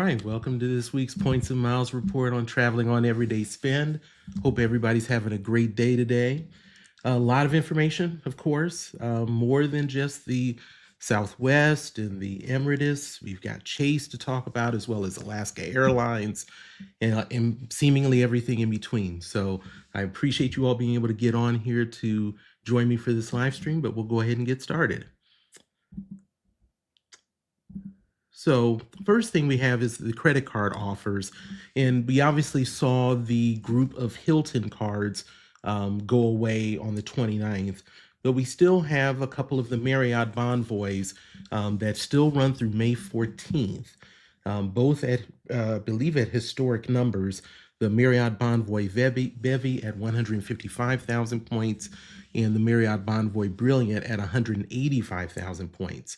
right, welcome to this week's Points and Miles report on traveling on everyday spend. Hope everybody's having a great day today. A lot of information, of course, more than just the Southwest and the Emirates. We've got Chase to talk about, as well as Alaska Airlines and seemingly everything in between. So I appreciate you all being able to get on here to join me for this live stream, but we'll go ahead and get started. So first thing we have is the credit card offers. And we obviously saw the group of Hilton cards go away on the 29th, but we still have a couple of the Marriott Bonvoys that still run through May 14th, both at, I believe at historic numbers. The Marriott Bonvoy Bevy at 155,000 points and the Marriott Bonvoy Brilliant at 185,000 points.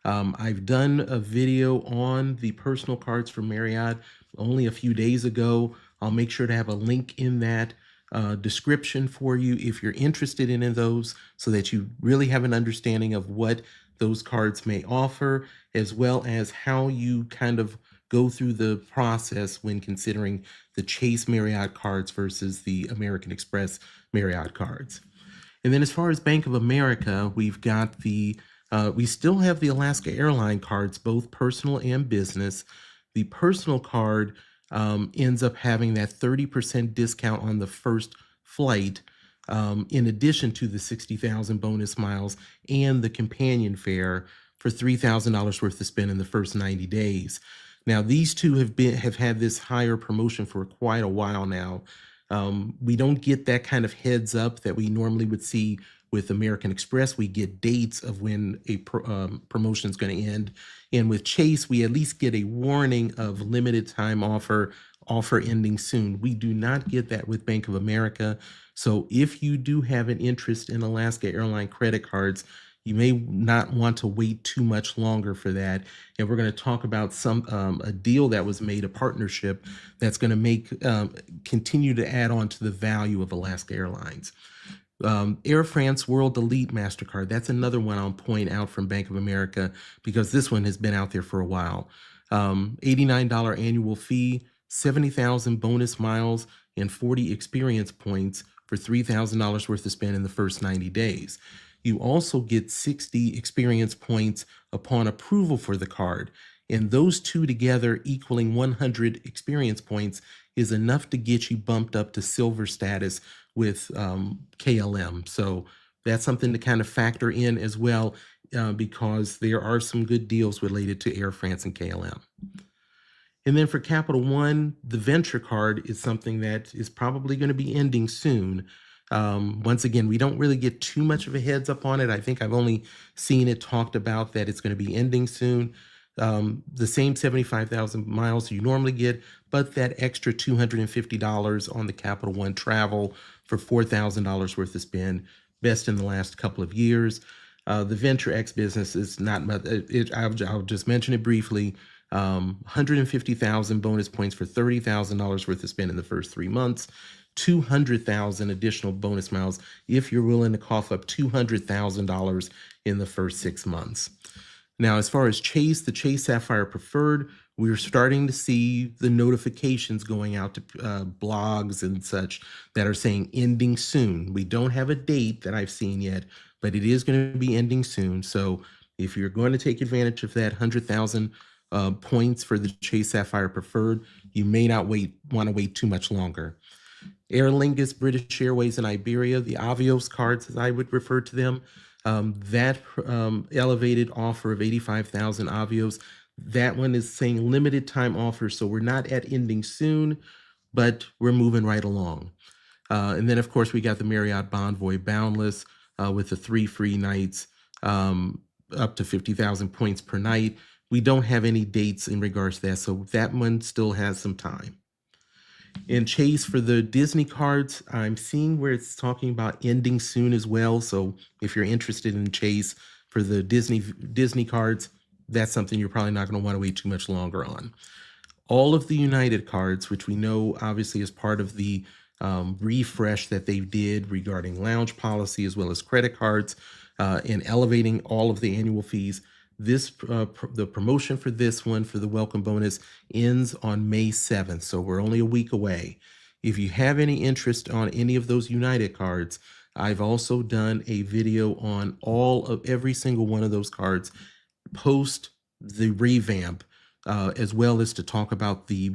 I've done a video on the personal cards for Marriott only a few days ago. I'll make sure to have a link in that description for you if you're interested in those, so that you really have an understanding of what those cards may offer, as well as how you kind of go through the process when considering the Chase Marriott cards versus the American Express Marriott cards. And then as far as Bank of America, we've got we still have the Alaska Airline cards, both personal and business. The personal card ends up having that 30% discount on the first flight, in addition to the 60,000 bonus miles and the companion fare for $3,000 worth of spend in the first 90 days. Now, these two have had this higher promotion for quite a while now. We don't get that kind of heads up that we normally would see with American Express. We get dates of when a promotion is going to end. And with Chase, we at least get a warning of limited time offer ending soon. We do not get that with Bank of America. So if you do have an interest in Alaska Airline credit cards, you may not want to wait too much longer for that. And we're going to talk about a deal that was made, a partnership that's going to continue to add on to the value of Alaska Airlines. Air France World Elite Mastercard, that's another one I'll point out from Bank of America, because this one has been out there for a while. $89 annual fee, 70,000 bonus miles, and 40 experience points for $3,000 worth of spend in the first 90 days. You also get 60 experience points upon approval for the card. And those two together equaling 100 experience points is enough to get you bumped up to silver status with KLM. So that's something to kind of factor in as well, because there are some good deals related to Air France and KLM. And then for Capital One, the Venture card is something that is probably going to be ending soon. Once again, we don't really get too much of a heads up on it. I think I've only seen it talked about that it's going to be ending soon. The same 75,000 miles you normally get, but that extra $250 on the Capital One travel for $4,000 worth of spend, best in the last couple of years. The Venture X business is not, I'll just mention it briefly. 150,000 bonus points for $30,000 worth of spend in the first 3 months. 200,000 additional bonus miles if you're willing to cough up $200,000 in the first 6 months. Now, as far as Chase, the Chase Sapphire Preferred, we're starting to see the notifications going out to blogs and such that are saying ending soon. We don't have a date that I've seen yet, but it is going to be ending soon. So if you're going to take advantage of that 100,000 points for the Chase Sapphire Preferred, you may not want to wait too much longer. Aer Lingus, British Airways, and Iberia, the Avios cards, as I would refer to them, that elevated offer of 85,000 Avios, that one is saying limited time offer, so we're not at ending soon, but we're moving right along. And then, of course, we got the Marriott Bonvoy Boundless with the 3 free nights, up to 50,000 points per night. We don't have any dates in regards to that, so that one still has some time. In Chase, for the Disney cards, I'm seeing where it's talking about ending soon as well. So if you're interested in Chase for the Disney cards, that's something you're probably not going to want to wait too much longer on. All of the United cards, which we know obviously is part of the refresh that they did regarding lounge policy as well as credit cards, and elevating all of the annual fees, The promotion for this one for the welcome bonus ends on May 7th, so we're only a week away. If you have any interest on any of those United cards, I've also done a video on every single one of those cards post the revamp, as well as to talk about the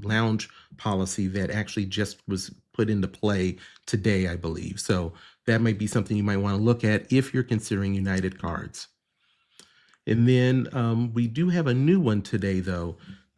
lounge policy that actually just was put into play today, I believe. So that might be something you might want to look at if you're considering United cards. And then we do have a new one today, though.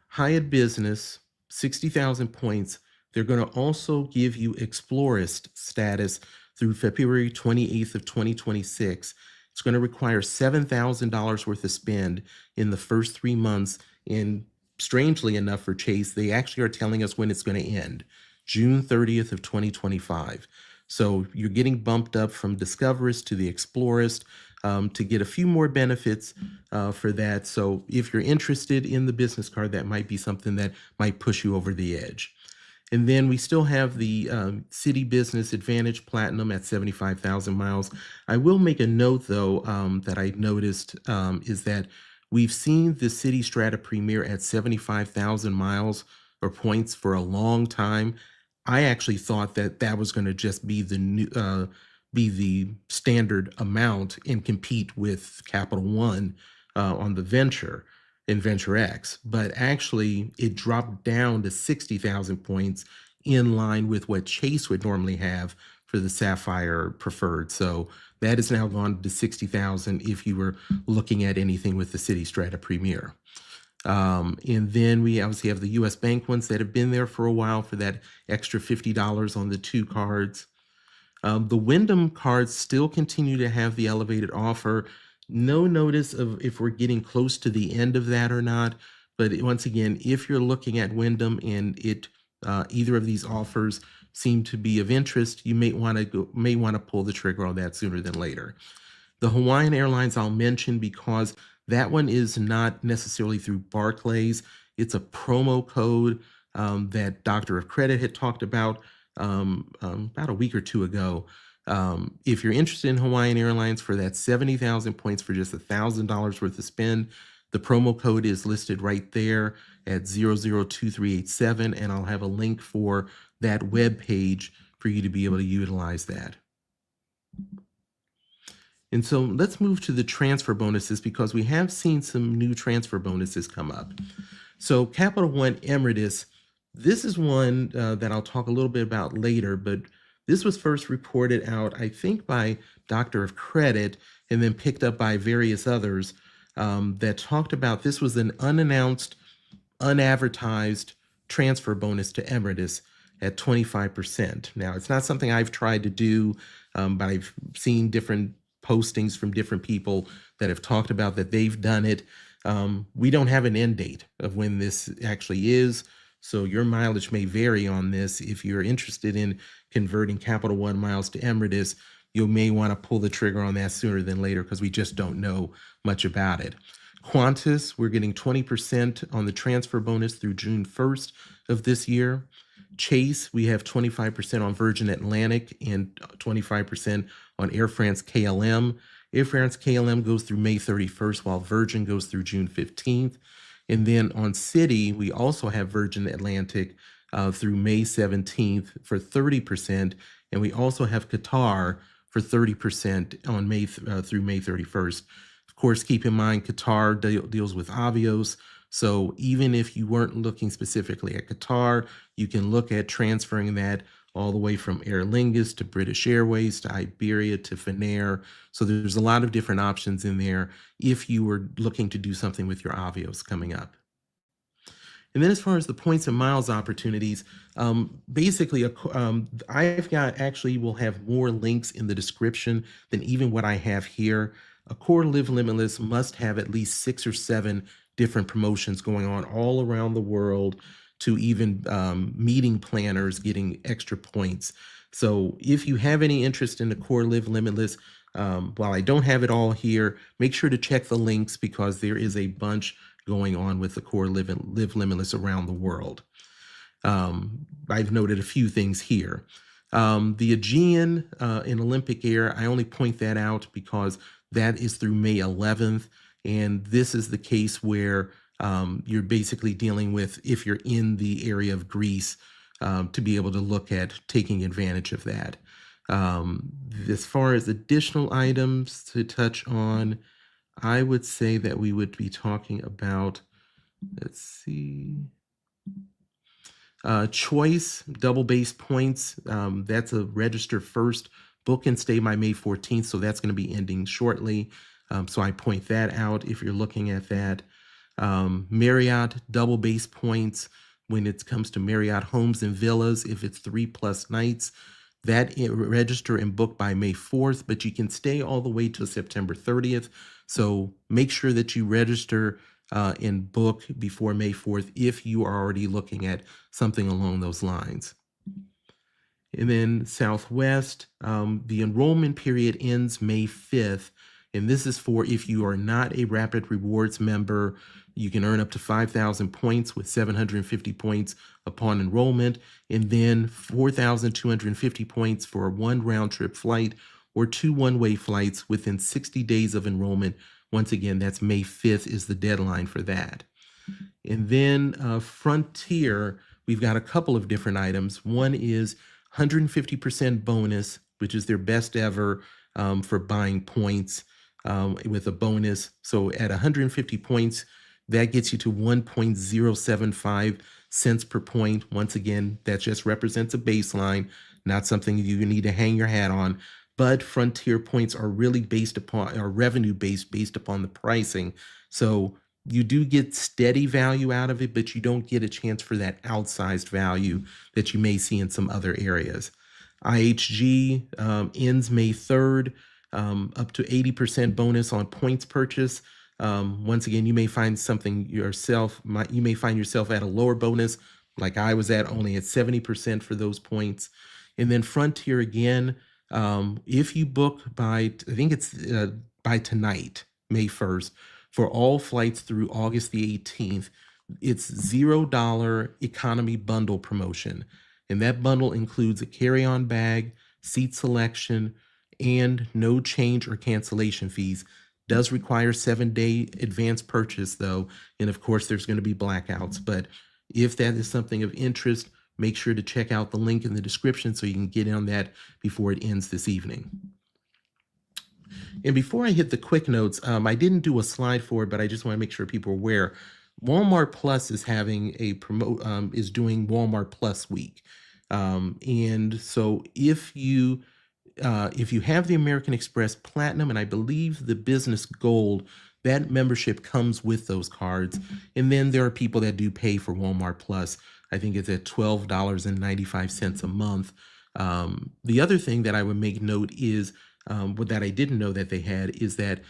Hyatt Business, 60,000 points. They're going to also give you Explorist status through February 28th of 2026. It's going to require $7,000 worth of spend in the first 3 months. And strangely enough for Chase, they actually are telling us when it's going to end, June 30th of 2025. So you're getting bumped up from Discoverist to the Explorist to get a few more benefits for that. So if you're interested in the business card, that might be something that might push you over the edge. And then we still have the City Business Advantage Platinum at 75,000 miles. I will make a note, though, that I noticed is that we've seen the City Strata Premier at 75,000 miles or points for a long time. I actually thought that that was going to just be the standard amount and compete with Capital One on the Venture in Venture X, but actually it dropped down to 60,000 points in line with what Chase would normally have for the Sapphire Preferred. So that has now gone to 60,000 if you were looking at anything with the City Strata Premier. And then we obviously have the US Bank ones that have been there for a while for that extra $50 on the 2 cards. The Wyndham cards still continue to have the elevated offer. No notice of if we're getting close to the end of that or not. But once again, if you're looking at Wyndham and either of these offers seem to be of interest, you may want to pull the trigger on that sooner than later. The Hawaiian Airlines I'll mention because that one is not necessarily through Barclays. It's a promo code that Dr. of Credit had talked about a week or 2 ago. If you're interested in Hawaiian Airlines for that 70,000 points for just $1,000 worth of spend, the promo code is listed right there at 002387, and I'll have a link for that web page for you to be able to utilize that. And so let's move to the transfer bonuses because we have seen some new transfer bonuses come up. So Capital One Emirates, this is one that I'll talk a little bit about later, but this was first reported out, I think, by Dr. of Credit and then picked up by various others that talked about this was an unannounced, unadvertised transfer bonus to Emirates at 25%. Now, it's not something I've tried to do, but I've seen different postings from different people that have talked about that they've done it. We don't have an end date of when this actually is. So your mileage may vary on this. If you're interested in converting Capital One miles to Emirates, you may want to pull the trigger on that sooner than later because we just don't know much about it. Qantas, we're getting 20% on the transfer bonus through June 1st of this year. Chase, we have 25% on Virgin Atlantic and 25% on Air France KLM. Air France KLM goes through May 31st, while Virgin goes through June 15th. And then on City, we also have Virgin Atlantic through May 17th for 30%. And we also have Qatar for 30% on through May 31st. Of course, keep in mind, Qatar deals with Avios. So even if you weren't looking specifically at Qatar, you can look at transferring that all the way from Aer Lingus to British Airways to Iberia to Finnair. So there's a lot of different options in there if you were looking to do something with your Avios coming up. And then as far as the points and miles opportunities, basically, will have more links in the description than even what I have here. Accor Live Limitless must have at least 6 or 7 different promotions going on all around the world, to even meeting planners getting extra points. So if you have any interest in the Accor Live Limitless, while I don't have it all here, make sure to check the links because there is a bunch going on with the Accor Live Limitless around the world. I've noted a few things here. The Aegean in Olympic Air, I only point that out because that is through May 11th. And this is the case where you're basically dealing with, if you're in the area of Greece, to be able to look at taking advantage of that. As far as additional items to touch on, I would say that we would be talking about, let's see, choice, double base points. That's a register first, book and stay by May 14th. So that's going to be ending shortly. So I point that out if you're looking at that. Marriott, double base points when it comes to Marriott homes and villas, if it's 3+ nights, that register and book by May 4th, but you can stay all the way till September 30th. So make sure that you register and book before May 4th if you are already looking at something along those lines. And then Southwest, the enrollment period ends May 5th. And this is for if you are not a Rapid Rewards member. You can earn up to 5,000 points with 750 points upon enrollment, and then 4,250 points for one round-trip flight or 2 one-way flights within 60 days of enrollment. Once again, that's May 5th is the deadline for that. And then Frontier, we've got a couple of different items. One is 150% bonus, which is their best ever for buying points with a bonus. So at 150 points, that gets you to 1.075 cents per point. Once again, that just represents a baseline, not something you need to hang your hat on. But Frontier points are really based upon, are revenue based upon the pricing. So you do get steady value out of it, but you don't get a chance for that outsized value that you may see in some other areas. IHG ends May 3rd, up to 80% bonus on points purchase. Once again, you may find something yourself, you may find yourself at a lower bonus, like I was at, only at 70% for those points. And then Frontier again, if you book by, I think it's by tonight, May 1st, for all flights through August the 18th, it's $0 economy bundle promotion. And that bundle includes a carry-on bag, seat selection, and no change or cancellation fees. Does require 7-day advance purchase though, and of course there's going to be blackouts. But if that is something of interest, make sure to check out the link in the description so you can get on that before it ends this evening. And before I hit the quick notes, I didn't do a slide for it, but I just want to make sure people are aware. Walmart Plus is having a is doing Walmart Plus Week, and so if you have the American Express Platinum and I believe the Business Gold, that membership comes with those cards. And then there are people that do pay for Walmart Plus. I think it's at $12.95 a month. The other thing that I would make note is, what that I didn't know that they had, is that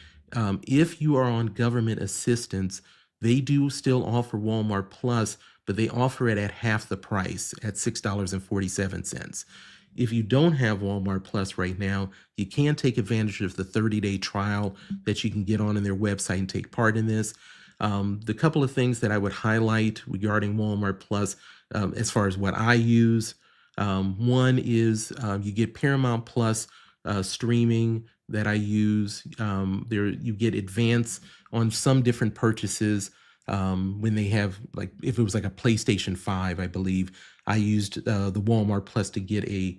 if you are on government assistance, they do still offer Walmart Plus, but they offer it at half the price at $6.47. If you don't have Walmart Plus right now, you can take advantage of the 30-day trial that you can get on their website and take part in this. The couple of things that I would highlight regarding Walmart Plus, as far as what I use, one is you get Paramount Plus streaming that I use. There you get advance on some different purchases. When they have, like, if it was like a PlayStation 5, I believe, I used the Walmart Plus to get a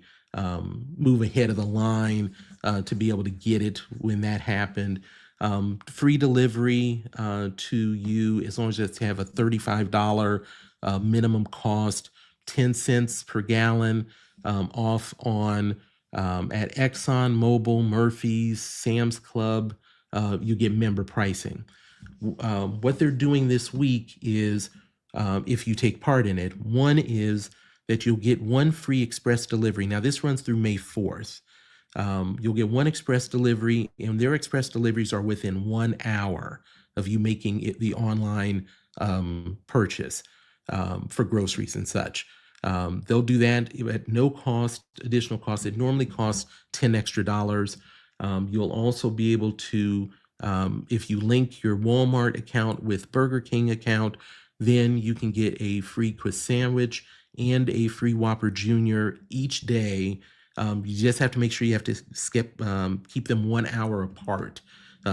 move ahead of the line to be able to get it when that happened. Free delivery to you as long as you have a $35 minimum cost, 10 cents per gallon off on at Exxon, Mobil, Murphy's, Sam's Club. You get member pricing. What they're doing this week is, if you take part in it, one is that you'll get one free express delivery. Now this runs through May 4th. You'll get one express delivery, and their express deliveries are within 1 hour of you making it the online purchase for groceries and such. They'll do that at no cost, additional cost. It normally costs $10 extra. You'll also be able to, if you link your Walmart account with Burger King account, then you can get a free Quick sandwich and a free Whopper Jr. each day. You just have to make sure you have to keep them 1 hour apart.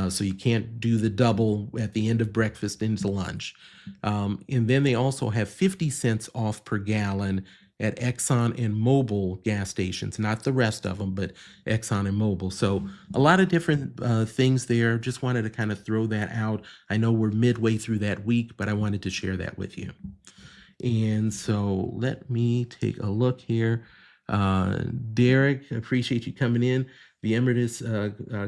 So you can't do the double at the end of breakfast into lunch. And then they also have 50 cents off per gallon at Exxon and Mobil gas stations, not the rest of them, but Exxon and Mobil. So a lot of different things there. Just wanted to kind of throw that out. I know we're midway through that week, but I wanted to share that with you. And so let me take a look here. Derek, appreciate you coming in. The Emirates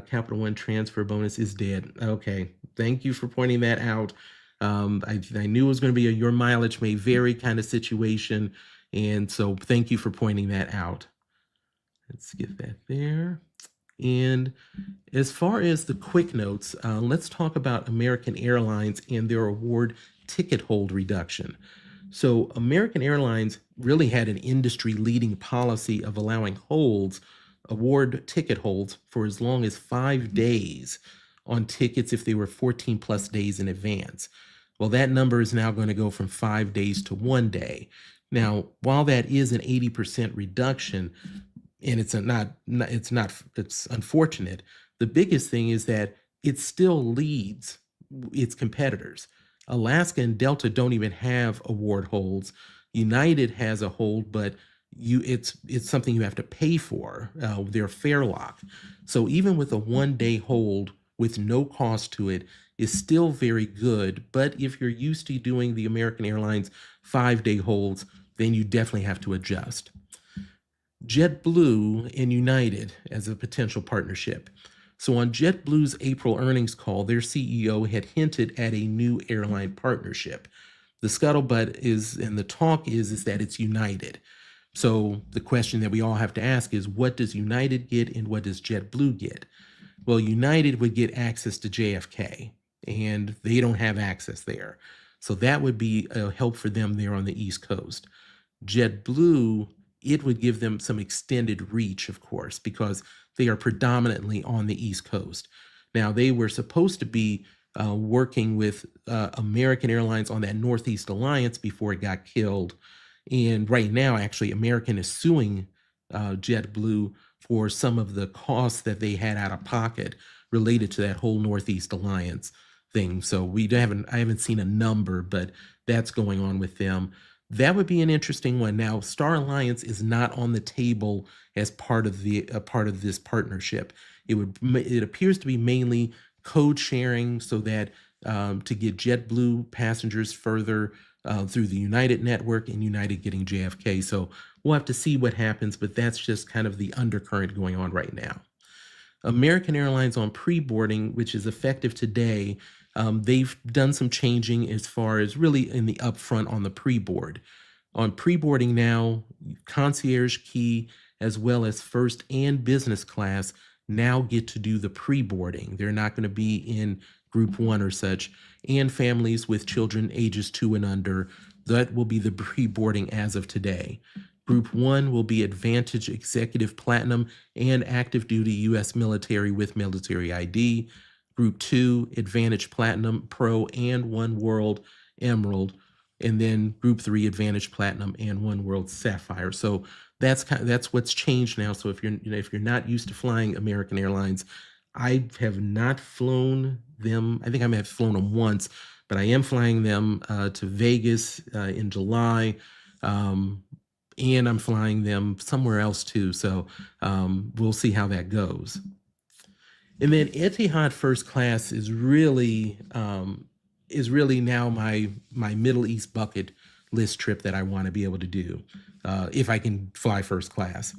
Capital One transfer bonus is dead. Okay, thank you for pointing that out. I knew it was going to be a your mileage may vary kind of situation. And so thank you for pointing that out. Let's get that there. And as far as the quick notes, let's talk about American Airlines and their award ticket hold reduction. So American Airlines really had an industry-leading policy of allowing award ticket holds for as long as 5 days on tickets if they were 14 plus days in advance. Well, that number is now going to go from 5 days to 1 day. Now, while that is an 80% reduction, and it's unfortunate, the biggest thing is that it still leads its competitors. Alaska and Delta don't even have award holds. United has a hold, but it's something you have to pay for. They're fare lock. So even with a 1 day hold with no cost to it is still very good. But if you're used to doing the American Airlines 5 day holds, then you definitely have to adjust. JetBlue and United as a potential partnership. So on JetBlue's April earnings call, their CEO had hinted at a new airline partnership. The scuttlebutt is, and the talk is that it's United. So the question that we all have to ask is, what does United get and what does JetBlue get? Well, United would get access to JFK, and they don't have access there. So that would be a help for them there on the East Coast. JetBlue, it would give them some extended reach, of course, because they are predominantly on the East Coast. Now, they were supposed to be working with American Airlines on that Northeast Alliance before it got killed. And right now, actually, American is suing JetBlue for some of the costs that they had out of pocket related to that whole Northeast Alliance thing. So I haven't seen a number, but that's going on with them. That would be an interesting one. Now, Star Alliance is not on the table as part of this partnership. It appears to be mainly code sharing so that to get JetBlue passengers further through the United network and United getting JFK. So we'll have to see what happens, but that's just kind of the undercurrent going on right now. American Airlines on pre-boarding, which is effective today, they've done some changing as far as really in the upfront on the pre-board. On pre-boarding now, concierge key as well as first and business class now get to do the pre-boarding. They're not going to be in group one or such, and families with children ages 2 and under, that will be the pre-boarding as of today. Group 1 will be Advantage Executive Platinum and Active Duty U.S. Military with Military ID. Group 2, Advantage Platinum Pro and One World Emerald. And then Group 3, Advantage Platinum and One World Sapphire. So that's what's changed now. So if you're not used to flying American Airlines, I have not flown them. I think I may have flown them once, but I am flying them to Vegas in July. And I'm flying them somewhere else too. So we'll see how that goes. And then Etihad first class is really now my Middle East bucket list trip that I want to be able to do if I can fly first class.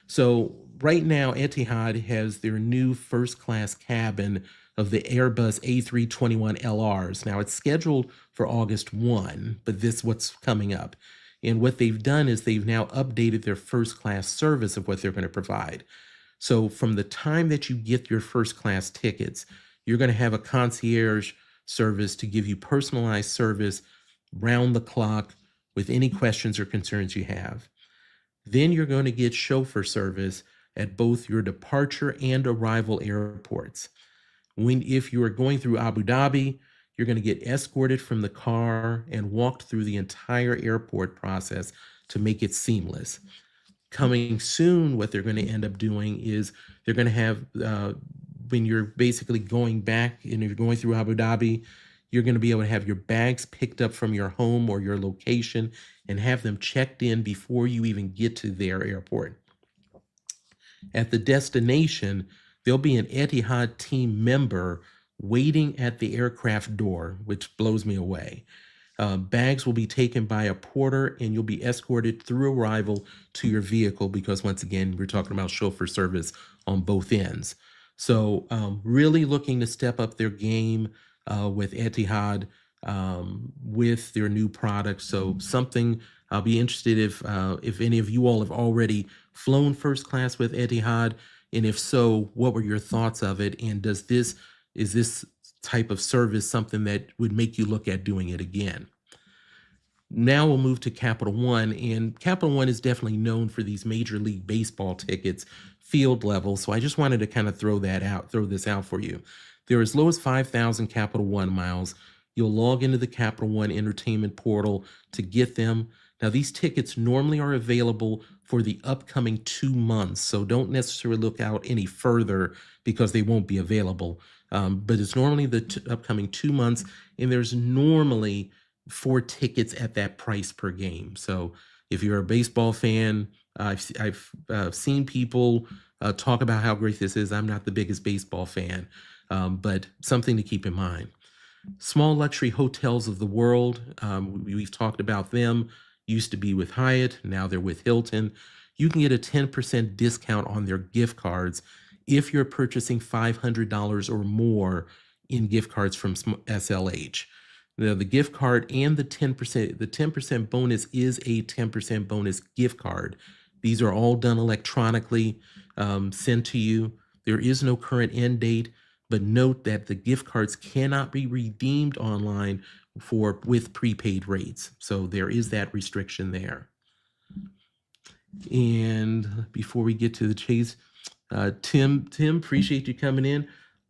So right now, Etihad has their new first class cabin of the Airbus A321LRs. Now it's scheduled for August 1, but this is what's coming up. And what they've done is they've now updated their first class service of what they're going to provide. So from the time that you get your first class tickets, you're going to have a concierge service to give you personalized service round the clock with any questions or concerns you have. Then you're going to get chauffeur service at both your departure and arrival airports. If you are going through Abu Dhabi, you're going to get escorted from the car and walked through the entire airport process to make it seamless. Coming soon, what they're going to end up doing is they're going to have when you're basically going back and you're going through Abu Dhabi, you're going to be able to have your bags picked up from your home or your location and have them checked in before you even get to their airport. At the destination, there'll be an Etihad team member waiting at the aircraft door, which blows me away. Bags will be taken by a porter and you'll be escorted through arrival to your vehicle because, once again, we're talking about chauffeur service on both ends. So really looking to step up their game with Etihad with their new products. So something I'll be interested if any of you all have already flown first class with Etihad, and if so, what were your thoughts of it? And is this type of service something that would make you look at doing it again? Now we'll move to Capital One, and Capital One is definitely known for these Major League Baseball tickets, field level. So I just wanted to kind of throw this out for you. They're as low as 5,000 Capital One miles. You'll log into the Capital One entertainment portal to get them. Now, these tickets normally are available for the upcoming 2 months, so don't necessarily look out any further because they won't be available. But it's normally the upcoming 2 months, and there's normally 4 tickets at that price per game. So if you're a baseball fan, I've seen people talk about how great this is. I'm not the biggest baseball fan, but something to keep in mind. Small luxury hotels of the world, we've talked about them. Used to be with Hyatt, now they're with Hilton. You can get a 10% discount on their gift cards if you're purchasing $500 or more in gift cards from SLH. Now, the gift card and the 10% bonus is a 10% bonus gift card. These are all done electronically, sent to you. There is no current end date, but note that the gift cards cannot be redeemed online with prepaid rates. So there is that restriction there. And before we get to the chase, Tim, appreciate you coming in.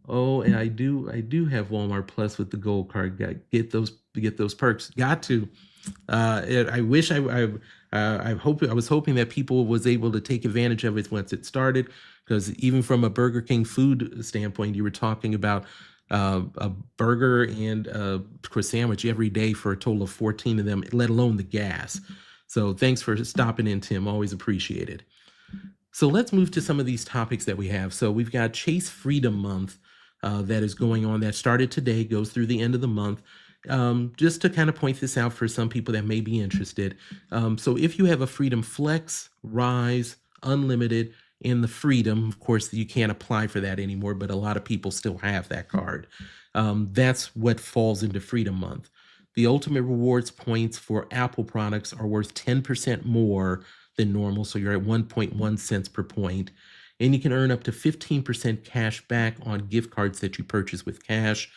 Oh, and I do have Walmart Plus with the gold card. Get those perks. Got to. I wish I was hoping that people was able to take advantage of it once it started, because even from a Burger King food standpoint, you were talking about a burger and a sandwich every day for a total of 14 of them, let alone the gas. So thanks for stopping in, Tim. Always appreciated. So let's move to some of these topics that we have. So we've got Chase Freedom Month that is going on, that started today, goes through the end of the month. Just to kind of point this out for some people that may be interested. So if you have a Freedom Flex, Rise, Unlimited, and the Freedom, of course, you can't apply for that anymore, but a lot of people still have that card. That's what falls into Freedom Month. The Ultimate Rewards points for Apple products are worth 10% more than normal, so you're at 1.1 cents per point. And you can earn up to 15% cash back on gift cards that you purchase with cash.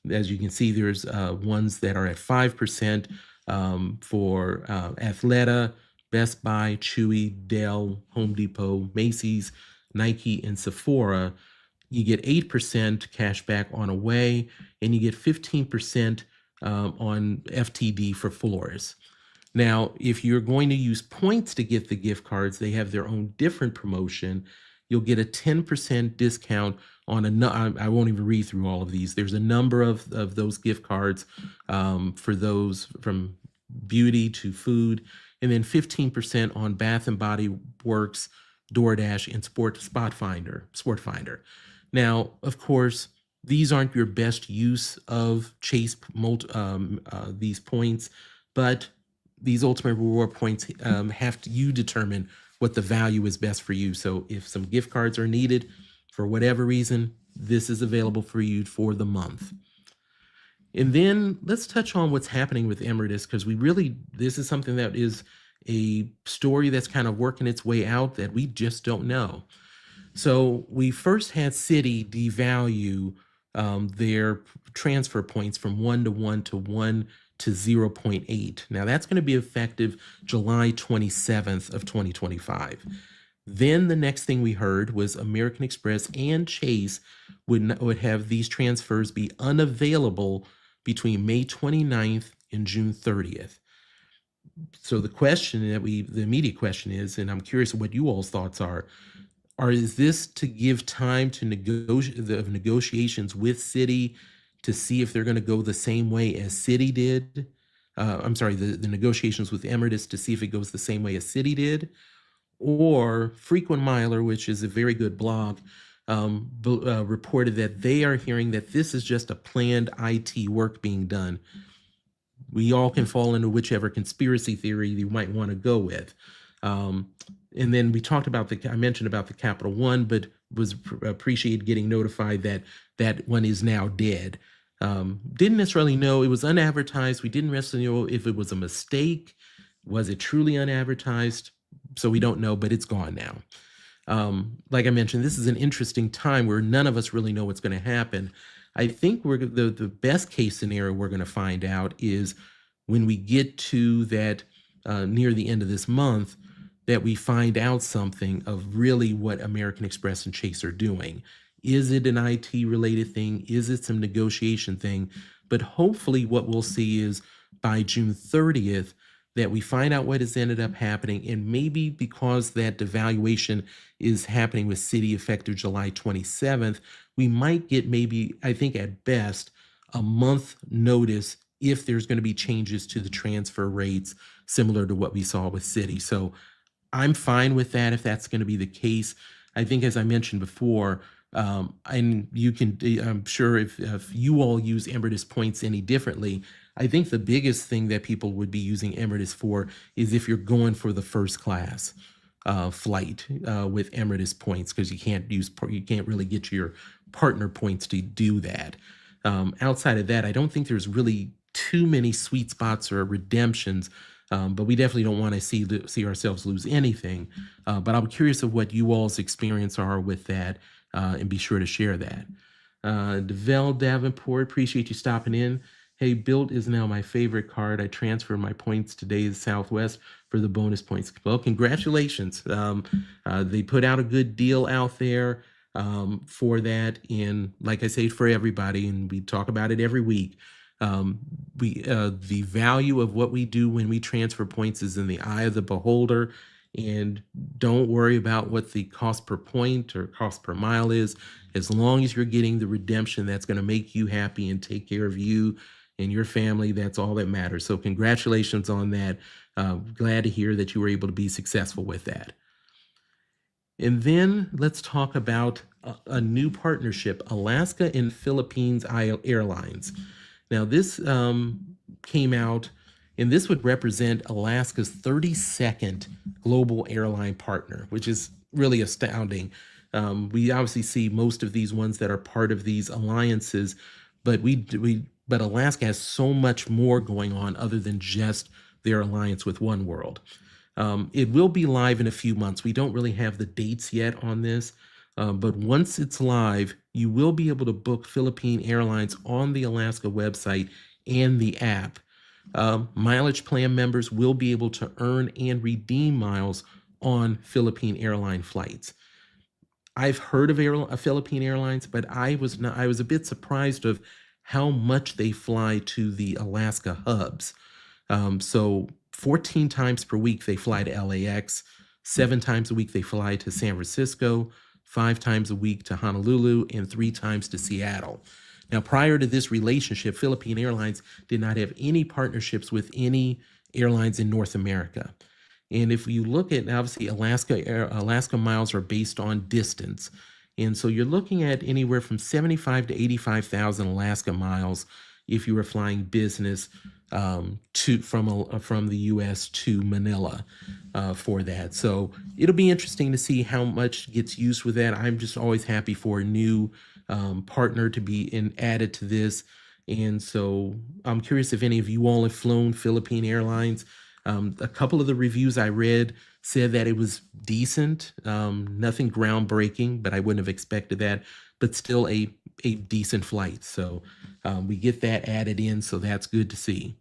As you can see, there's ones that are at 5% for Athleta, Best Buy, Chewy, Dell, Home Depot, Macy's, Nike, and Sephora. You get 8% cash back on Away, and you get 15% on FTD for Polaris. Now, if you're going to use points to get the gift cards, they have their own different promotion. You'll get a 10% discount on I won't even read through all of these. There's a number of those gift cards for those from beauty to food, and then 15% on Bath and Body Works, DoorDash, and Sport Finder. Now, of course, these aren't your best use of Chase these points, but these Ultimate Reward points you determine what the value is best for you. So if some gift cards are needed for whatever reason, this is available for you for the month. And then let's touch on what's happening with Emirates, because this is something that is a story that's kind of working its way out that we just don't know. So we first had Citi devalue their transfer points from 1 to 1 to 1 to 0.8. Now that's going to be effective July 27th of 2025. Then the next thing we heard was American Express and Chase would have these transfers be unavailable between May 29th and June 30th. So the immediate question is, and I'm curious what you all's thoughts are or is this to give time to negotiate the negotiations with Citi to see if they're going to go the same way as Citi did? I'm sorry, the negotiations with Emirates to see if it goes the same way as Citi did, or Frequent Miler, which is a very good blog, reported that they are hearing that this is just a planned IT work being done. We all can fall into whichever conspiracy theory you might want to go with. And then we talked about I mentioned about the Capital One, but appreciated getting notified that that one is now dead. Didn't necessarily know, it was unadvertised. We didn't necessarily know if it was a mistake. Was it truly unadvertised? So we don't know, but it's gone now. Like I mentioned, this is an interesting time where none of us really know what's going to happen. I think the best case scenario we're going to find out is when we get to that near the end of this month, that we find out something of really what American Express and Chase are doing. Is it an IT related thing? Is it some negotiation thing? But hopefully what we'll see is by June 30th, that we find out what has ended up happening, and maybe because that devaluation is happening with Citi effective July 27th, we might get maybe, I think at best, a month notice if there's going to be changes to the transfer rates similar to what we saw with Citi. So I'm fine with that if that's going to be the case. I think, as I mentioned before, and you can, I'm sure if you all use Emirates points any differently, I think the biggest thing that people would be using Emirates for is if you're going for the first class flight with Emirates points, because you can't really get your partner points to do that. Outside of that, I don't think there's really too many sweet spots or redemptions, but we definitely don't want to see ourselves lose anything. But I'm curious of what you all's experience are with that, and be sure to share that. DeVell Davenport, appreciate you stopping in. Hey, Built is now my favorite card. I transferred my points today to Southwest for the bonus points. Well, congratulations. They put out a good deal out there for that. And like I say, for everybody, and we talk about it every week, the value of what we do when we transfer points is in the eye of the beholder. And don't worry about what the cost per point or cost per mile is. As long as you're getting the redemption that's going to make you happy and take care of you and your family, that's all that matters. So congratulations on that. Glad to hear that you were able to be successful with that. And then let's talk about a new partnership, Alaska and Philippines Airlines. Now this came out, and this would represent Alaska's 32nd global airline partner, which is really astounding. We obviously see most of these ones that are part of these alliances, but but Alaska has so much more going on other than just their alliance with One World. It will be live in a few months. We don't really have the dates yet on this, but once it's live, you will be able to book Philippine Airlines on the Alaska website and the app. Mileage plan members will be able to earn and redeem miles on Philippine airline flights. I've heard of Philippine Airlines, but I was a bit surprised of how much they fly to the Alaska hubs. So 14 times per week they fly to LAX, 7 times a week they fly to San Francisco, 5 times a week to Honolulu, and 3 times to Seattle. Now, prior to this relationship, Philippine Airlines did not have any partnerships with any airlines in North America. And if you look at, obviously, Alaska miles are based on distance. And so you're looking at anywhere from 75 to 85,000 Alaska miles if you were flying business from the U.S. to Manila for that. So it'll be interesting to see how much gets used with that. I'm just always happy for a new partner to be added to this. And so I'm curious if any of you all have flown Philippine Airlines. A couple of the reviews I read said that it was decent, nothing groundbreaking, but I wouldn't have expected that, but still a decent flight. So we get that added in, so that's good to see.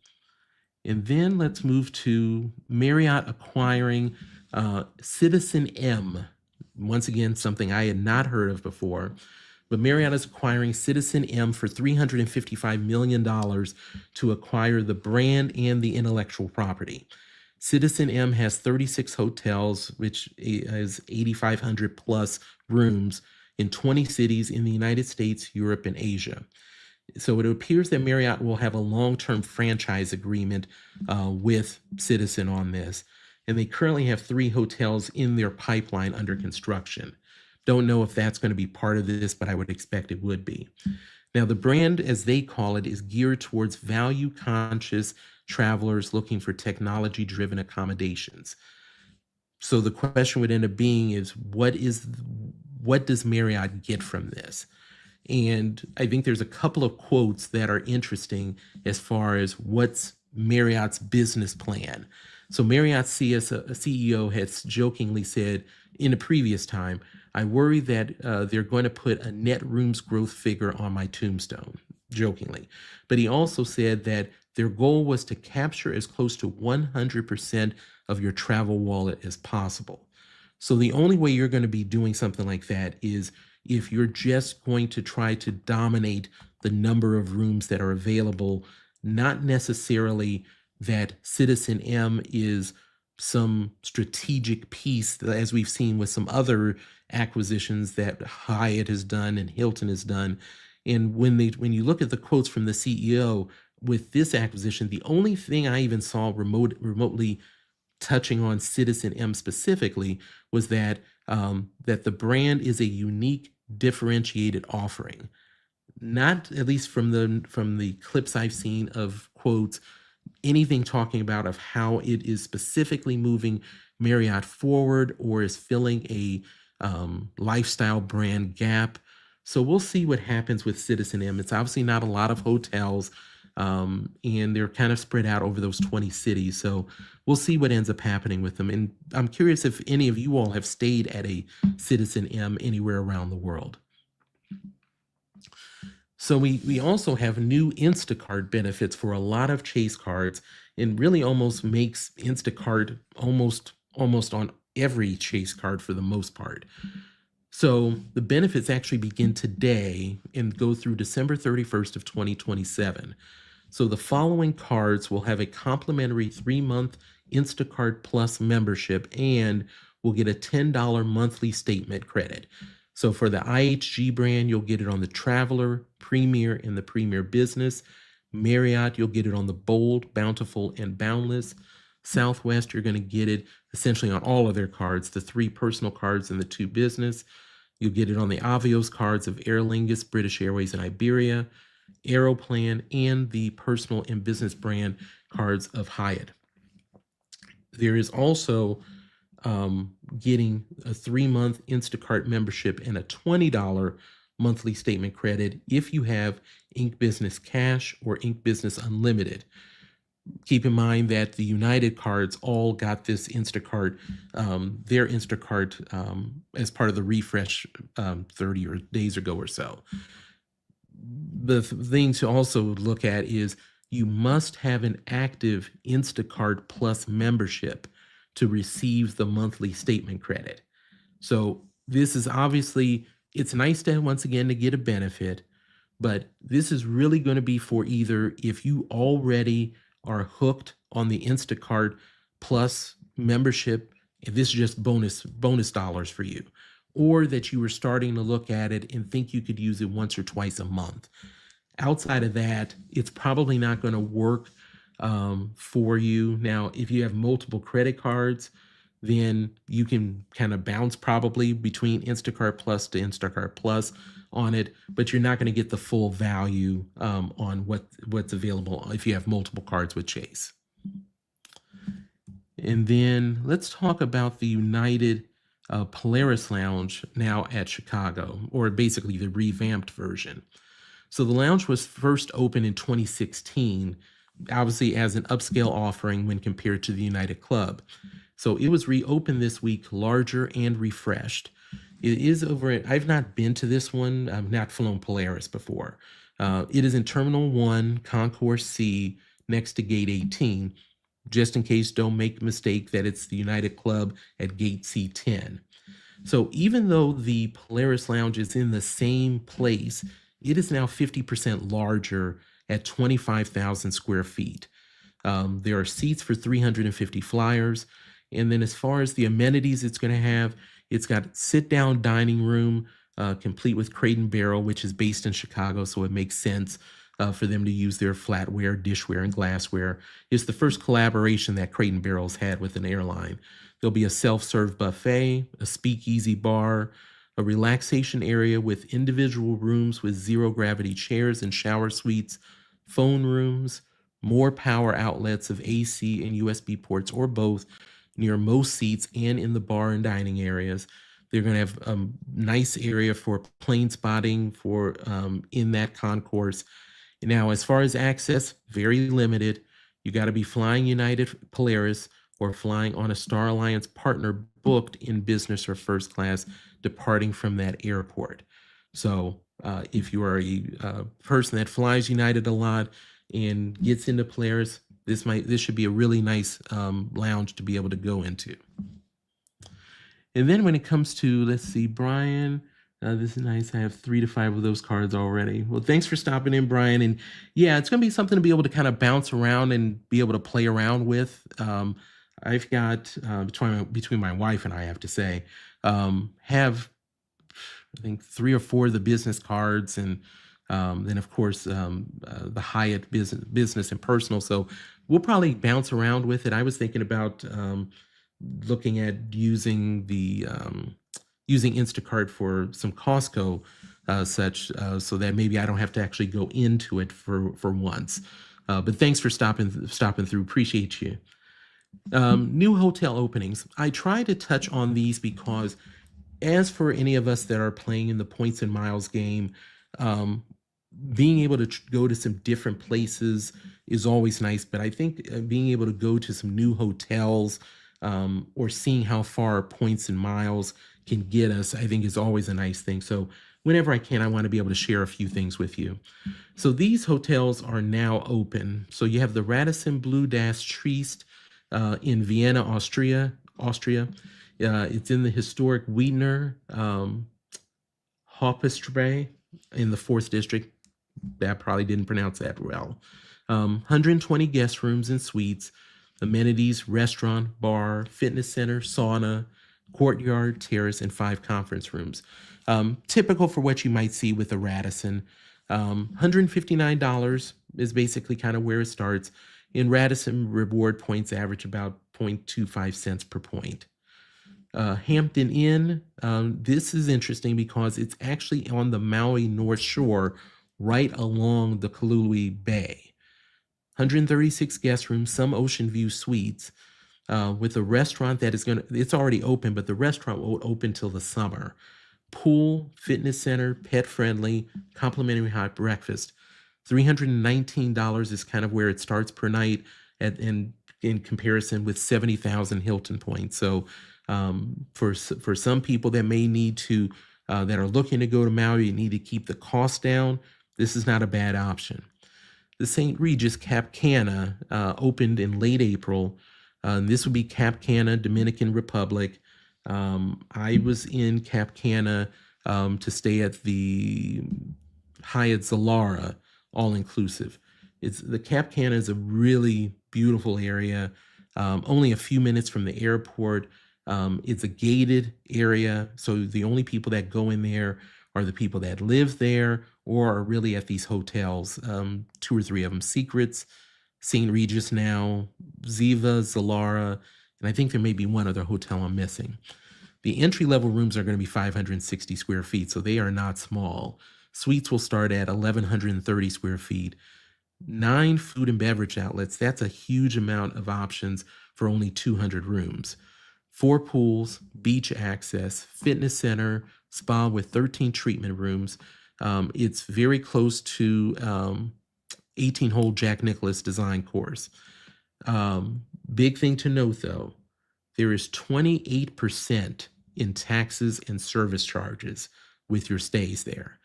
And then let's move to Marriott acquiring citizenM. Once again, something I had not heard of before. But Marriott is acquiring citizenM for $355 million to acquire the brand and the intellectual property. citizenM has 36 hotels, which is 8,500 plus rooms in 20 cities in the United States, Europe, and Asia. So it appears that Marriott will have a long-term franchise agreement with Citizen on this. And they currently have 3 hotels in their pipeline under construction. Don't know if that's going to be part of this, but I would expect it would be. Now, the brand, as they call it, is geared towards value-conscious travelers looking for technology-driven accommodations. So the question would end up being is what does Marriott get from this? And I think there's a couple of quotes that are interesting as far as what's Marriott's business plan. So Marriott's CEO has jokingly said in a previous time, I worry that they're going to put a net rooms growth figure on my tombstone, jokingly. But he also said that their goal was to capture as close to 100% of your travel wallet as possible. So the only way you're going to be doing something like that is if you're just going to try to dominate the number of rooms that are available, not necessarily that citizenM is some strategic piece, as we've seen with some other acquisitions that Hyatt has done and Hilton has done. And when you look at the quotes from the CEO with this acquisition, the only thing I even saw remotely touching on citizenM specifically was that that the brand is a unique, differentiated offering. Not, at least from the clips I've seen of quotes, anything talking about of how it is specifically moving Marriott forward or is filling a lifestyle brand gap. So we'll see what happens with citizenM. It's obviously not a lot of hotels, and they're kind of spread out over those 20 cities. So we'll see what ends up happening with them. And I'm curious if any of you all have stayed at a citizenM anywhere around the world. So we also have new Instacart benefits for a lot of Chase cards, and really almost makes Instacart almost on every Chase card for the most part. So the benefits actually begin today and go through December 31st of 2027. So the following cards will have a complimentary 3-month Instacart Plus membership and will get a $10 monthly statement credit. So for the IHG brand, you'll get it on the Traveler, Premier, and the Premier Business. Marriott, you'll get it on the Bold, Bountiful, and Boundless. Southwest, you're going to get it essentially on all of their cards, the 3 personal cards and the 2 business. You'll get it on the Avios cards of Aer Lingus, British Airways, and Iberia, Aeroplan, and the personal and business brand cards of Hyatt. There is also getting a 3-month Instacart membership and a $20 monthly statement credit if you have Ink Business Cash or Ink Business Unlimited. Keep in mind that the United cards all got this Instacart, their Instacart as part of the refresh 30 days ago or so. The thing to also look at is you must have an active Instacart Plus membership to receive the monthly statement credit. So this is obviously, it's nice to once again to get a benefit, but this is really going to be for either if you already are hooked on the Instacart Plus membership, if this is just bonus dollars for you, or that you were starting to look at it and think you could use it once or twice a month. Outside of that, it's probably not going to work for you. Now, if you have multiple credit cards, then you can kind of bounce probably between Instacart Plus to Instacart Plus on it, but you're not going to get the full value on what's available if you have multiple cards with Chase. And then let's talk about the United Polaris Lounge now at Chicago, or basically the revamped version. So the lounge was first opened in 2016, obviously as an upscale offering when compared to the United Club. So it was reopened this week, larger and refreshed. It is I've not been to this one. I've not flown Polaris before. It is in Terminal 1, Concourse C, next to Gate 18. Just in case, don't make the mistake that it's the United Club at Gate C10. So even though the Polaris Lounge is in the same place, it is now 50% larger at 25,000 square feet. There are seats for 350 flyers. And then as far as the amenities it's going to have, it's got sit-down dining room, complete with Crate and Barrel, which is based in Chicago, so it makes sense for them to use their flatware, dishware, and glassware. It's the first collaboration that Crate and Barrel's had with an airline. There'll be a self-serve buffet, a speakeasy bar, a relaxation area with individual rooms with zero-gravity chairs and shower suites, phone rooms, more power outlets of AC and USB ports or both near most seats and in the bar and dining areas. They're going to have a nice area for plane spotting for in that concourse. Now, as far as access, very limited. You got to be flying United Polaris or flying on a Star Alliance partner booked in business or first class, departing from that airport. So if you are a person that flies United a lot and gets into Polaris, this should be a really nice lounge to be able to go into. And then when it comes to, let's see, Brian, this is nice. I have 3 to 5 of those cards already. Well, thanks for stopping in, Brian. And yeah, it's going to be something to be able to kind of bounce around and be able to play around with. I've got, between my wife and I have to say, have, I think, 3 or 4 of the business cards, and then of course the Hyatt business and personal. So we'll probably bounce around with it. I was thinking about looking at using the using Instacart for some Costco so that maybe I don't have to actually go into it for once. But thanks for stopping through. Appreciate you. New hotel openings. I try to touch on these because, as for any of us that are playing in the points and miles game, being able to go to some different places is always nice. But I think being able to go to some new hotels or seeing how far points and miles can get us, I think is always a nice thing. So whenever I can, I want to be able to share a few things with you. So these hotels are now open. So you have the Radisson Blue Das Triest in Vienna, Austria. It's in the historic Wiedner Hauptstraße in the 4th district. That probably didn't pronounce that well. 120 guest rooms and suites, amenities, restaurant, bar, fitness center, sauna, courtyard, terrace, and 5 conference rooms. Typical for what you might see with a Radisson. $159 is basically kind of where it starts. In Radisson, reward points average about 0.25 cents per point. Hampton Inn, this is interesting because it's actually on the Maui North Shore, right along the Kalului Bay. 136 guest rooms, some ocean view suites, with a restaurant that is it's already open, but the restaurant won't open till the summer. Pool, fitness center, pet friendly, complimentary hot breakfast. $319 is kind of where it starts per night, and in comparison with 70,000 Hilton points. So for some people that may need to, that are looking to go to Maui and need to keep the cost down, this is not a bad option. The St. Regis Cap Cana opened in late April. This would be Cap Cana, Dominican Republic. I was in Cap Cana to stay at the Hyatt Zilara, all-inclusive. The Cap Cana is a really beautiful area, only a few minutes from the airport. It's a gated area, so the only people that go in there are the people that live there or are really at these hotels. 2 or 3 of them: Secrets, St. Regis now, Ziva, Zilara, and I think there may be one other hotel I'm missing. The entry-level rooms are going to be 560 square feet, so they are not small. Suites will start at 1,130 square feet. 9 food and beverage outlets. That's a huge amount of options for only 200 rooms. 4 pools, beach access, fitness center, spa with 13 treatment rooms. It's very close to 18-hole Jack Nicklaus design course. Big thing to note, though, there is 28% in taxes and service charges with your stays there.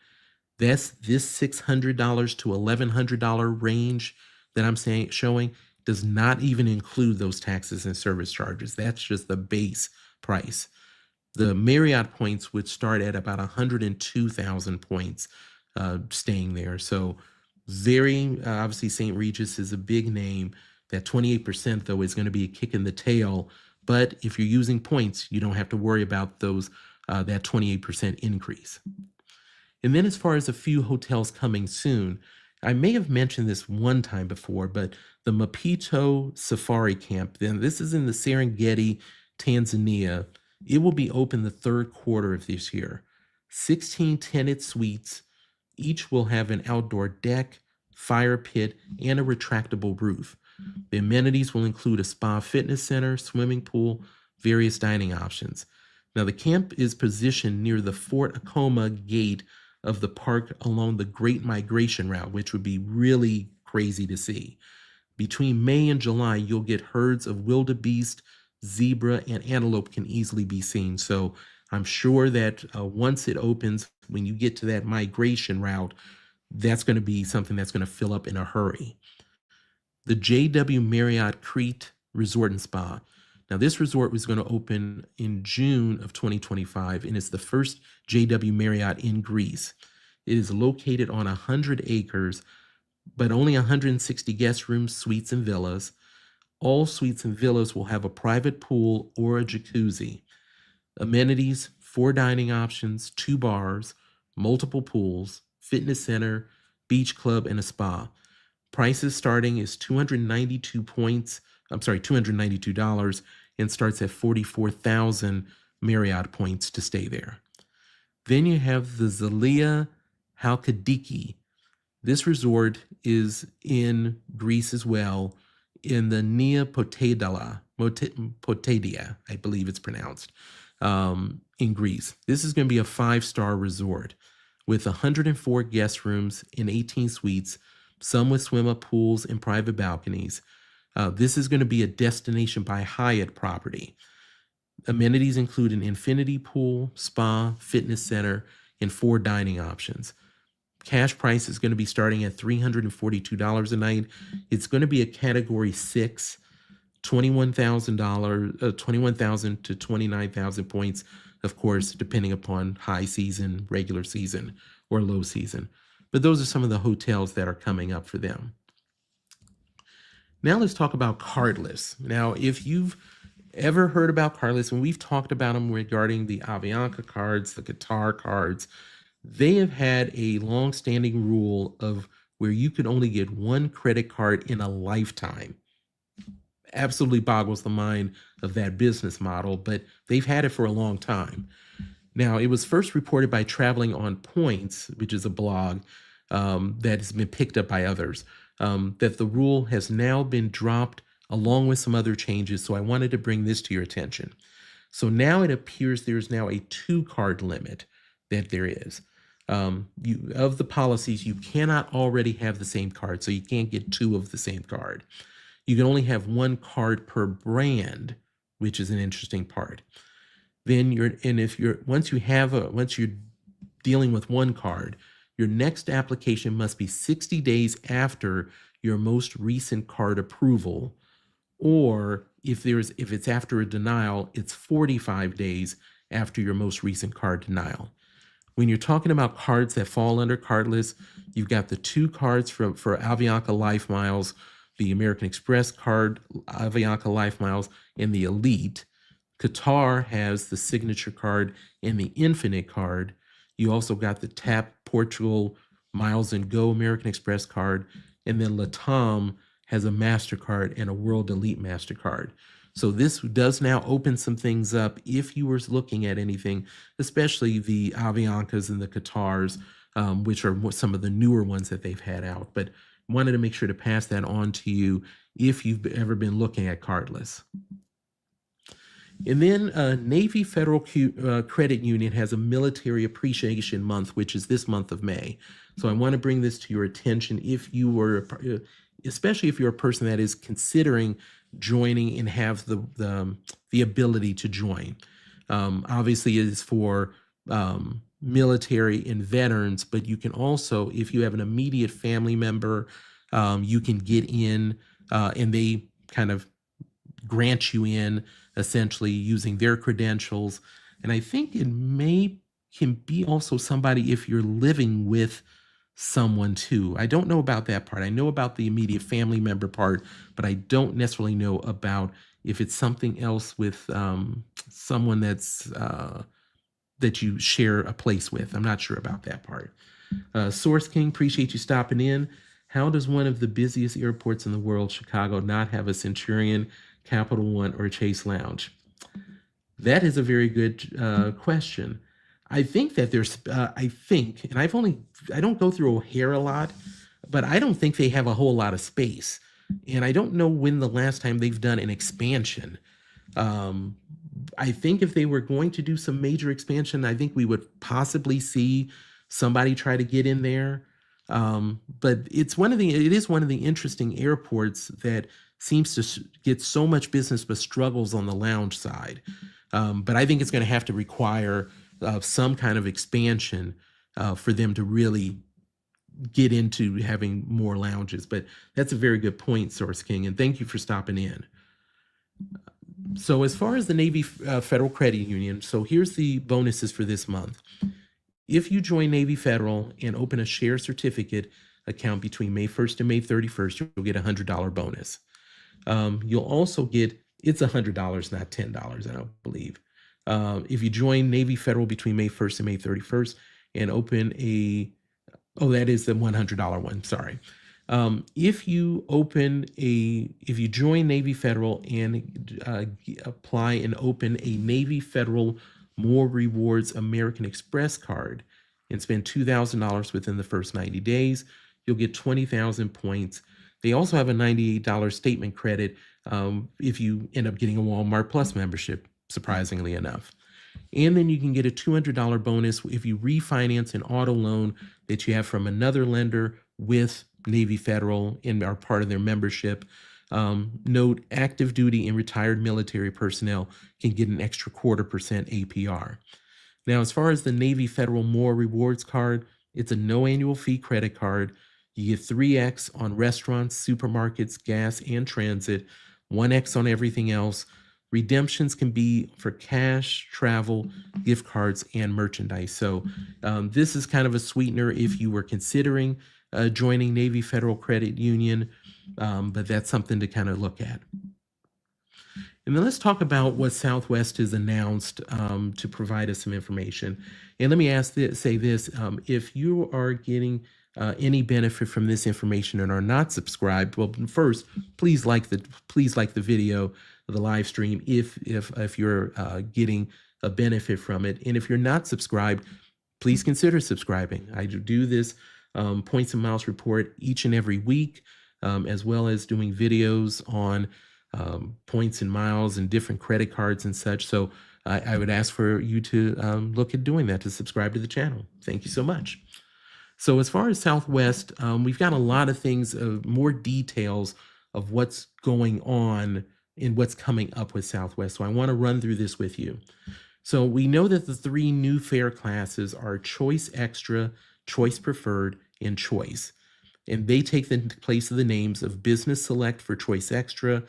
This $600 to $1,100 range that I'm showing does not even include those taxes and service charges. That's just the base price. The Marriott points would start at about 102,000 points staying there. So very, obviously St. Regis is a big name. That 28% though is going to be a kick in the tail. But if you're using points, you don't have to worry about those that 28% increase. And then as far as a few hotels coming soon, I may have mentioned this one time before, but the Mapito Safari Camp, then this is in the Serengeti, Tanzania. It will be open the third quarter of this year. 16 tenant suites. Each will have an outdoor deck, fire pit, and a retractable roof. The amenities will include a spa fitness center, swimming pool, various dining options. Now, the camp is positioned near the Fort Acoma gate of the park along the Great Migration Route, which would be really crazy to see. Between May and July, you'll get herds of wildebeest, zebra, and antelope can easily be seen. So I'm sure that once it opens, when you get to that migration route, that's going to be something that's going to fill up in a hurry. The JW Marriott Crete Resort and Spa. Now, this resort was going to open in June of 2025, and it's the first JW Marriott in Greece. It is located on 100 acres, but only 160 guest rooms, suites, and villas. All suites and villas will have a private pool or a jacuzzi. Amenities, 4 dining options, 2 bars, multiple pools, fitness center, beach club, and a spa. Prices starting is $292 and starts at 44,000 Marriott points to stay there. Then you have the Zalia Halkidiki. This resort is in Greece as well, in the Nea Potadia, I believe it's pronounced, in Greece. This is going to be a 5-star resort with 104 guest rooms and 18 suites, some with swim-up pools and private balconies. This is going to be a Destination by Hyatt property. Amenities include an infinity pool, spa, fitness center, and 4 dining options. Cash price is going to be starting at $342 a night. It's going to be a Category 6, $21,000 to 29,000 points, of course, depending upon high season, regular season, or low season. But those are some of the hotels that are coming up for them. Now let's talk about Cardless. Now, if you've ever heard about Cardless, and we've talked about them regarding the Avianca cards, the Qatar cards, they have had a long-standing rule of where you could only get 1 credit card in a lifetime. Absolutely boggles the mind of that business model, but they've had it for a long time. Now, it was first reported by Traveling on Points, which is a blog that has been picked up by others, that the rule has now been dropped along with some other changes. So I wanted to bring this to your attention. So now it appears there's now a 2-card limit that there is. Of the policies, you cannot already have the same card, so you can't get 2 of the same card. You can only have 1 card per brand, which is an interesting part. Then once you're dealing with 1 card, your next application must be 60 days after your most recent card approval, or if it's after a denial, it's 45 days after your most recent card denial. When you're talking about cards that fall under Cardless, you've got the 2 cards for Avianca Life Miles, the American Express card, Avianca Life Miles, and the Elite. Qatar has the Signature card and the Infinite card. You also got the TAP Portugal Miles and Go American Express card, and then LATAM has a Mastercard and a World Elite Mastercard. So this does now open some things up if you were looking at anything, especially the Aviancas and the Qatars, which are some of the newer ones that they've had out. But wanted to make sure to pass that on to you if you've ever been looking at Cardless. And then Navy Federal Credit Union has a Military Appreciation Month, which is this month of May. So I want to bring this to your attention if you were, especially if you're a person that is considering joining and have the ability to join. Obviously, it is for military and veterans, but you can also, if you have an immediate family member, you can get in and they kind of grant you in essentially using their credentials. And I think it can be also somebody if you're living with someone too. I don't know about that part. I know about the immediate family member part, but I don't necessarily know about if it's something else with someone that you share a place with. I'm not sure about that part. Source King, appreciate you stopping in. How does one of the busiest airports in the world, Chicago, not have a Centurion, Capital One, or Chase Lounge? That is a very good question. I think that and I don't go through O'Hare a lot, but I don't think they have a whole lot of space. And I don't know when the last time they've done an expansion. I think if they were going to do some major expansion, I think we would possibly see somebody try to get in there. But it is one of the interesting airports that seems to get so much business but struggles on the lounge side. But I think it's going to have to require some kind of expansion for them to really get into having more lounges. But that's a very good point, Source King, and thank you for stopping in. So as far as the Navy Federal Credit Union, so here's the bonuses for this month. If you join Navy Federal and open a share certificate account between May 1st and May 31st, you'll get a $100 bonus. You'll also get, it's $100, not $10, I don't believe. If you join Navy Federal between May 1st and May 31st and open that is the $100 one, sorry. If you join Navy Federal and apply and open a Navy Federal More Rewards American Express card and spend $2,000 within the first 90 days, you'll get 20,000 points. They also have a $98 statement credit if you end up getting a Walmart Plus membership, surprisingly enough. And then you can get a $200 bonus if you refinance an auto loan that you have from another lender with Navy Federal and are part of their membership. Note, active duty and retired military personnel can get an extra 0.25% APR. Now, as far as the Navy Federal More Rewards card, it's a no annual fee credit card. You get 3x on restaurants, supermarkets, gas, and transit, 1x on everything else. Redemptions can be for cash, travel, gift cards, and merchandise. So this is kind of a sweetener if you were considering joining Navy Federal Credit Union, but that's something to kind of look at. And then let's talk about what Southwest has announced to provide us some information. And let me say this, if you are getting any benefit from this information and are not subscribed, well, first, please like the video, the live stream, if you're getting a benefit from it. And if you're not subscribed, please consider subscribing. I do this Points and Miles report each and every week, as well as doing videos on points and miles and different credit cards and such. So I would ask for you to look at doing that, to subscribe to the channel. Thank you so much. So as far as Southwest, we've got a lot of things, more details of what's going on and what's coming up with Southwest. So I want to run through this with you. So we know that the 3 new fare classes are Choice Extra, Choice Preferred, and Choice. And they take the place of the names of Business Select for Choice Extra,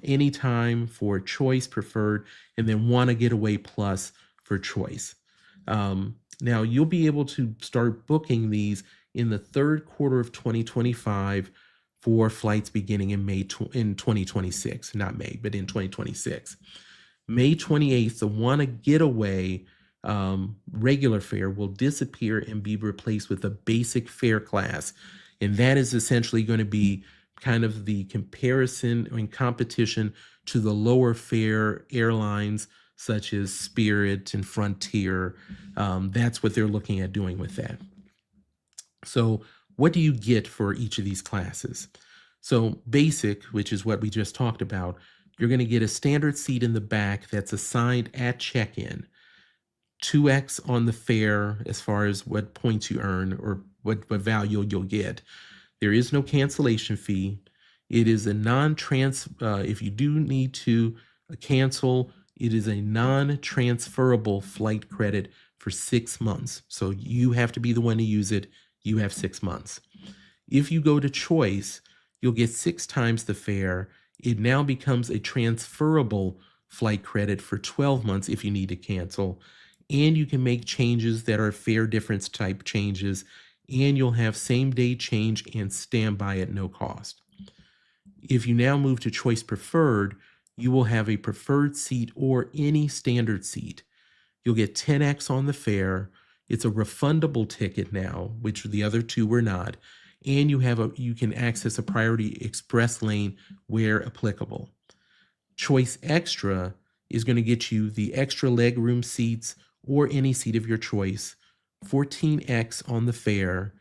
Anytime for Choice Preferred, and then Wanna Get Away Plus for Choice. Now, you'll be able to start booking these in the third quarter of 2025 for flights beginning in in 2026, not May, but in 2026. May 28th, the Wanna Get Away regular fare will disappear and be replaced with a basic fare class. And that is essentially going to be kind of the comparison and competition to the lower fare airlines such as Spirit and Frontier. That's what they're looking at doing with that. So what do you get for each of these classes? So basic, which is what we just talked about, you're going to get a standard seat in the back that's assigned at check-in, 2x on the fare as far as what points you earn or what value you'll get. There is no cancellation fee. It is a if you do need to cancel, it is a non-transferable flight credit for 6 months. So you have to be the one to use it. You have 6 months. If you go to Choice, you'll get 6 times the fare. It now becomes a transferable flight credit for 12 months if you need to cancel. And you can make changes that are fare difference type changes and you'll have same day change and standby at no cost. If you now move to Choice Preferred, you will have a preferred seat or any standard seat. You'll get 10x on the fare. It's a refundable ticket now, which the other two were not, and you can access a priority express lane where applicable. Choice Extra is going to get you the extra legroom seats or any seat of your choice, 14x on the fare,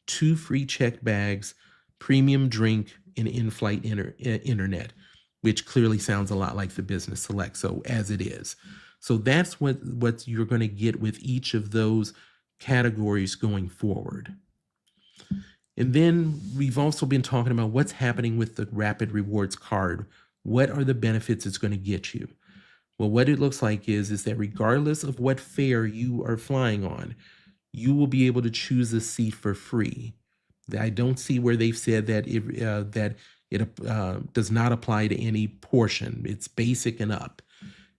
2 free checked bags, premium drink, and in-flight internet, which clearly sounds a lot like the Business Select, so as it is. So that's what you're going to get with each of those categories going forward. And then we've also been talking about what's happening with the Rapid Rewards card. What are the benefits it's going to get you? Well, what it looks like is that regardless of what fare you are flying on, you will be able to choose a seat for free. I don't see where they've said that it does not apply to any portion. It's basic and up.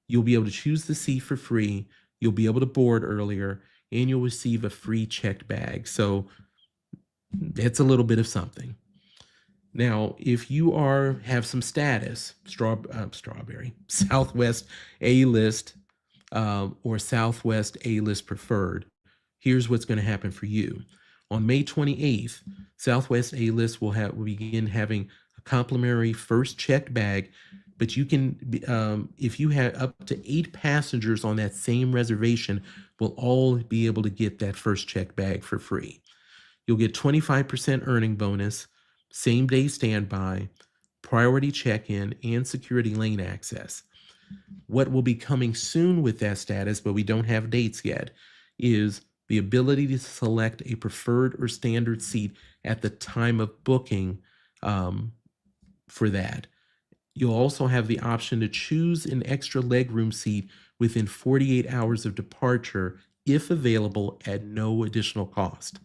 You'll be able to choose the seat for free. You'll be able to board earlier, and you'll receive a free checked bag. So it's a little bit of something. Now, if you have some status, strawberry, Southwest A-list or Southwest A-list preferred, here's what's going to happen for you. On May 28th, Southwest A-list will begin having a complimentary first checked bag, but you can, if you have up to 8 passengers on that same reservation, will all be able to get that first checked bag for free. You'll get 25% earning bonus, same day standby, priority check-in, and security lane access. What will be coming soon with that status, but we don't have dates yet, is the ability to select a preferred or standard seat at the time of booking for that. You'll also have the option to choose an extra legroom seat within 48 hours of departure, if available, at no additional cost.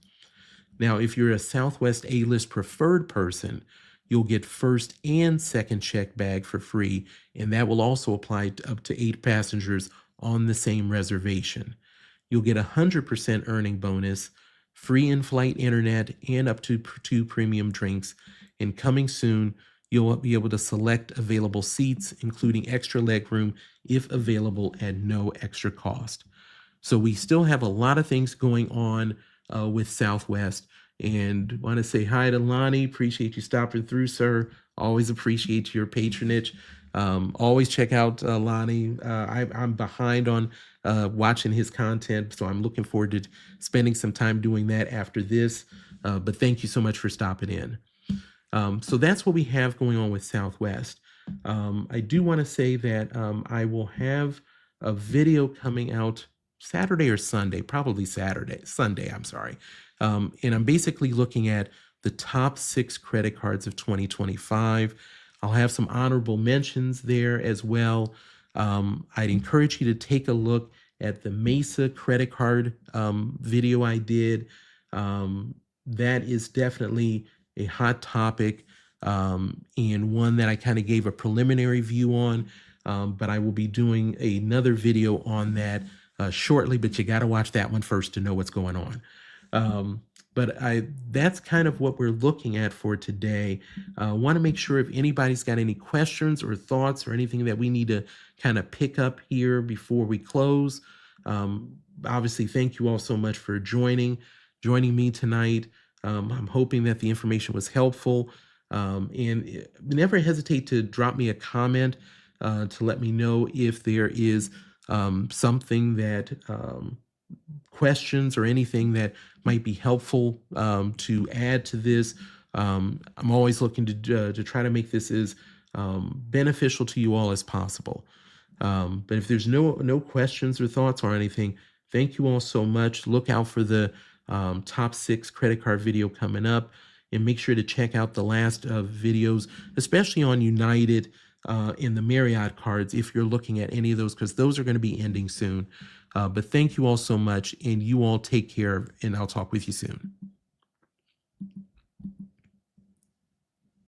Now, if you're a Southwest A-list preferred person, you'll get first and second check bag for free, and that will also apply to up to 8 passengers on the same reservation. You'll get 100% earning bonus, free in-flight internet, and up to 2 premium drinks. And coming soon, you'll be able to select available seats, including extra legroom, if available at no extra cost. So we still have a lot of things going on with Southwest, and want to say hi to Lonnie. Appreciate you stopping through, sir. Always appreciate your patronage. Always check out Lonnie. I'm behind on watching his content, so I'm looking forward to spending some time doing that after this. But thank you so much for stopping in. So that's what we have going on with Southwest. I do want to say that I will have a video coming out Saturday or Sunday, probably Sunday, I'm sorry. And I'm basically looking at the top 6 credit cards of 2025. I'll have some honorable mentions there as well. I'd encourage you to take a look at the Mesa credit card video I did. That is definitely a hot topic and one that I kind of gave a preliminary view on, but I will be doing another video on that shortly, but you got to watch that one first to know what's going on. But that's kind of what we're looking at for today. I want to make sure if anybody's got any questions or thoughts or anything that we need to kind of pick up here before we close. Obviously, thank you all so much for joining me tonight. I'm hoping that the information was helpful. And never hesitate to drop me a comment to let me know if there is something that questions or anything that might be helpful to add to this. I'm always looking to try to make this as beneficial to you all as possible. But if there's no questions or thoughts or anything, thank you all so much. Look out for the top 6 credit card video coming up, and make sure to check out the last videos, especially on United in the Marriott cards, if you're looking at any of those, because those are going to be ending soon. But thank you all so much, and you all take care, and I'll talk with you soon.